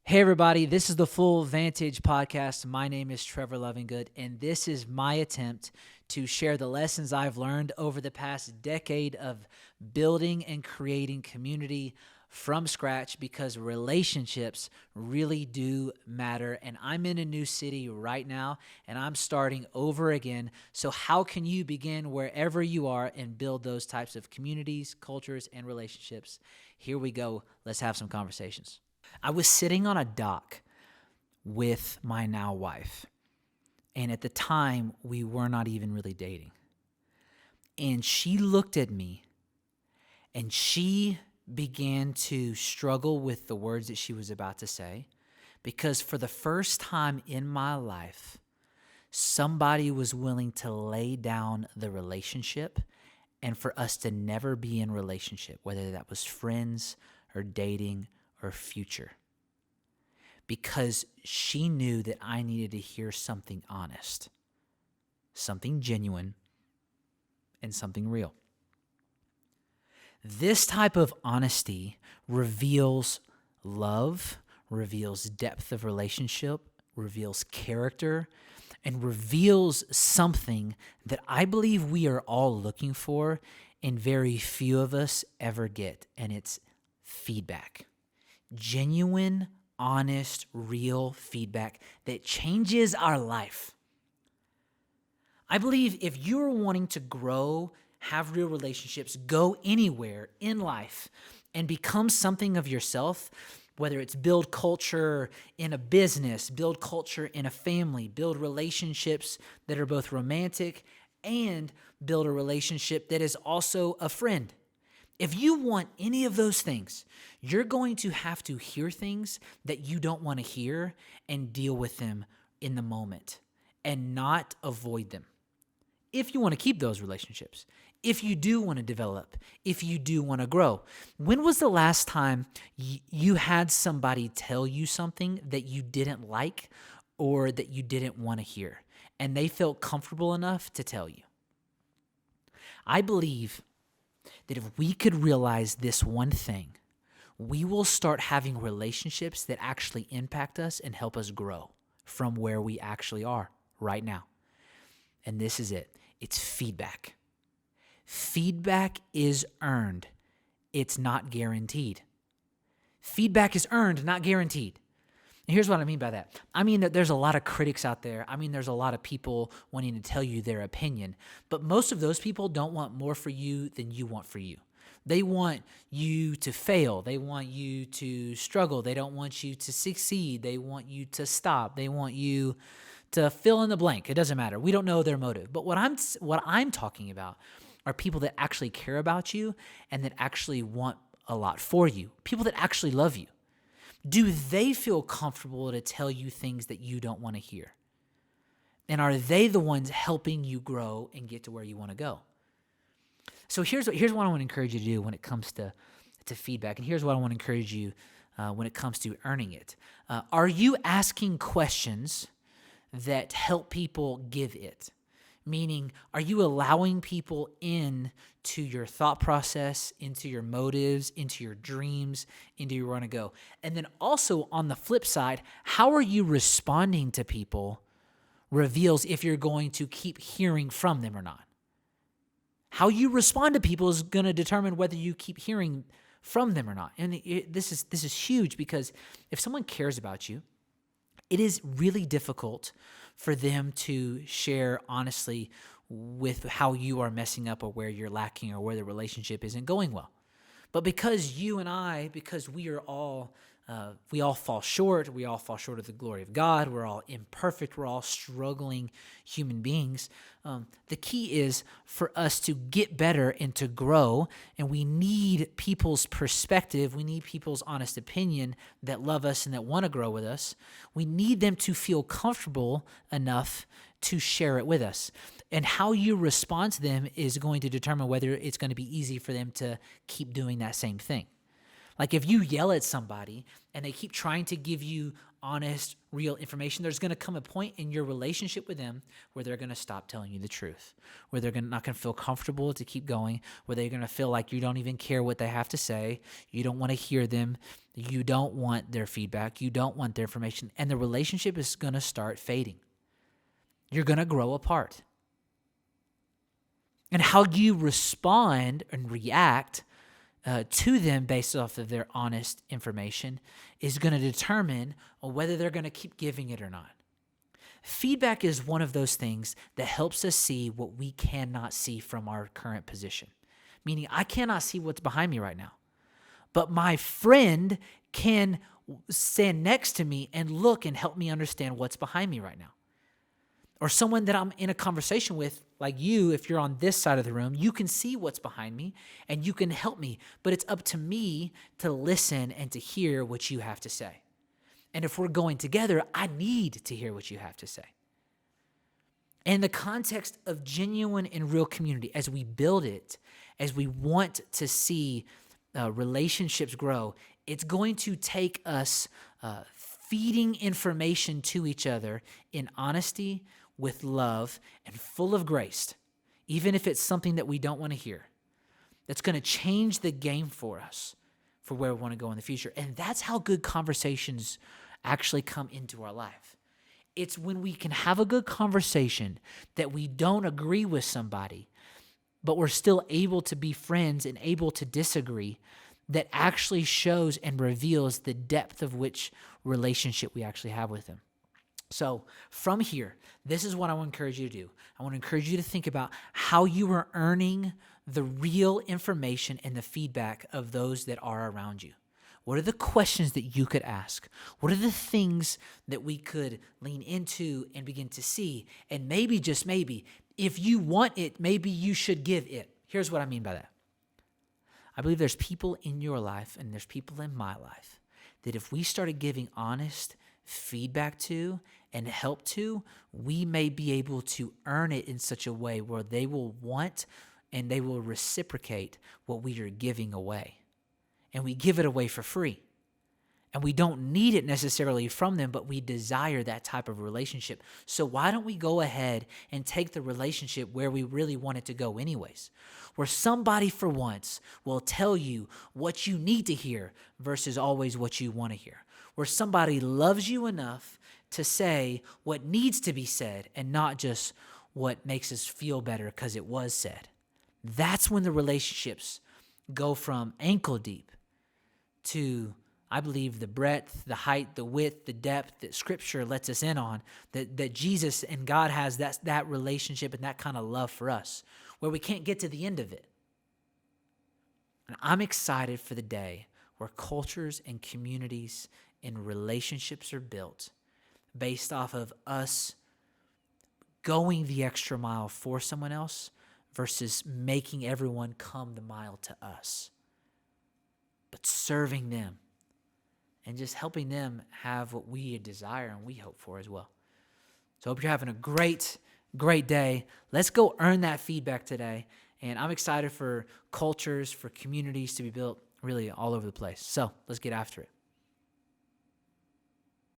Hey, everybody, this is the Full Vantage podcast. My name is Trevor Lovingood, and this is my attempt to share the lessons I've learned over the past decade of building and creating community from scratch, because relationships really do matter. And I'm in a new city right now, and I'm starting over again. So how can you begin wherever you are and build those types of communities, cultures, and relationships? Here we go. Let's have some conversations. I was sitting on a dock with my now wife, and at the time, we were not even really dating. And she looked at me, and she began to struggle with the words that she was about to say, because for the first time in my life, somebody was willing to lay down the relationship and for us to never be in relationship, whether that was friends or dating or future, because she knew that I needed to hear something honest, something genuine, and something real. This type of honesty reveals love, reveals depth of relationship, reveals character, and reveals something that I believe we are all looking for and very few of us ever get, and it's feedback. Genuine, honest, real feedback that changes our life. I believe if you're wanting to grow, have real relationships, go anywhere in life, and become something of yourself, whether it's build culture in a business, build culture in a family, build relationships that are both romantic, and build a relationship that is also a friend. If you want any of those things, you're going to have to hear things that you don't want to hear and deal with them in the moment and not avoid them. If you want to keep those relationships, if you do want to develop, if you do want to grow. When was the last time you had somebody tell you something that you didn't like or that you didn't want to hear, and they felt comfortable enough to tell you? I believe that if we could realize this one thing, we will start having relationships that actually impact us and help us grow from where we actually are right now. And this is it. It's feedback. Feedback is earned. It's not guaranteed. Feedback is earned, not guaranteed. And here's what I mean by that. I mean that there's a lot of critics out there. I mean, there's a lot of people wanting to tell you their opinion. But most of those people don't want more for you than you want for you. They want you to fail. They want you to struggle. They don't want you to succeed. They want you to stop. They want you to fill in the blank. It doesn't matter. We don't know their motive. But what I'm talking about are people that actually care about you and that actually want a lot for you. People that actually love you. Do they feel comfortable to tell you things that you don't want to hear? And are they the ones helping you grow and get to where you want to go? So here's what I want to encourage you to do when it comes to feedback. And here's what I want to encourage you when it comes to earning it. Are you asking questions that help people give it? Meaning, are you allowing people in to your thought process, into your motives, into your dreams, into where you want to go? And then also on the flip side, how are you responding to people reveals if you're going to keep hearing from them or not. How you respond to people is going to determine whether you keep hearing from them or not. And this is huge, because if someone cares about you, it is really difficult for them to share honestly with how you are messing up or where you're lacking or where the relationship isn't going well. But because you and I, because we all fall short. We all fall short of the glory of God. We're all imperfect. We're all struggling human beings. The key is for us to get better and to grow, and we need people's perspective. We need people's honest opinion that love us and that want to grow with us. We need them to feel comfortable enough to share it with us. And how you respond to them is going to determine whether it's going to be easy for them to keep doing that same thing. Like if you yell at somebody and they keep trying to give you honest, real information, there's going to come a point in your relationship with them where they're going to stop telling you the truth, where they're not going to feel comfortable to keep going, where they're going to feel like you don't even care what they have to say. You don't want to hear them. You don't want their feedback. You don't want their information. And the relationship is going to start fading. You're going to grow apart. And how you respond and react to them based off of their honest information is going to determine whether they're going to keep giving it or not. Feedback is one of those things that helps us see what we cannot see from our current position. Meaning, I cannot see what's behind me right now, but my friend can stand next to me and look and help me understand what's behind me right now. Or someone that I'm in a conversation with, like you, if you're on this side of the room, you can see what's behind me and you can help me. But it's up to me to listen and to hear what you have to say. And if we're going together, I need to hear what you have to say. In the context of genuine and real community, as we build it, as we want to see relationships grow, it's going to take us feeding information to each other in honesty, with love, and full of grace, even if it's something that we don't want to hear. That's going to change the game for us, for where we want to go in the future. And that's how good conversations actually come into our life. It's when we can have a good conversation that we don't agree with somebody, but we're still able to be friends and able to disagree, that actually shows and reveals the depth of which relationship we actually have with them. So from here, this is what I want to encourage you to do. I want to encourage you to think about how you are earning the real information and the feedback of those that are around you. What are the questions that you could ask? What are the things that we could lean into and begin to see? And maybe, just maybe, if you want it, maybe you should give it. Here's what I mean by that. I believe there's people in your life and there's people in my life that if we started giving honest feedback to and help to, we may be able to earn it in such a way where they will want and they will reciprocate what we are giving away. And we give it away for free. And we don't need it necessarily from them, but we desire that type of relationship. So why don't we go ahead and take the relationship where we really want it to go anyways? Where somebody for once will tell you what you need to hear versus always what you want to hear. Where somebody loves you enough to say what needs to be said and not just what makes us feel better because it was said. That's when the relationships go from ankle deep to, I believe, the breadth, the height, the width, the depth that Scripture lets us in on, that Jesus and God has that relationship and that kind of love for us, where we can't get to the end of it. And I'm excited for the day where cultures and communities and relationships are built based off of us going the extra mile for someone else versus making everyone come the mile to us, but serving them and just helping them have what we desire and we hope for as well. So I hope you're having a great day. Let's go earn that feedback today. And I'm excited for cultures, for communities to be built really all over the place. So let's get after it.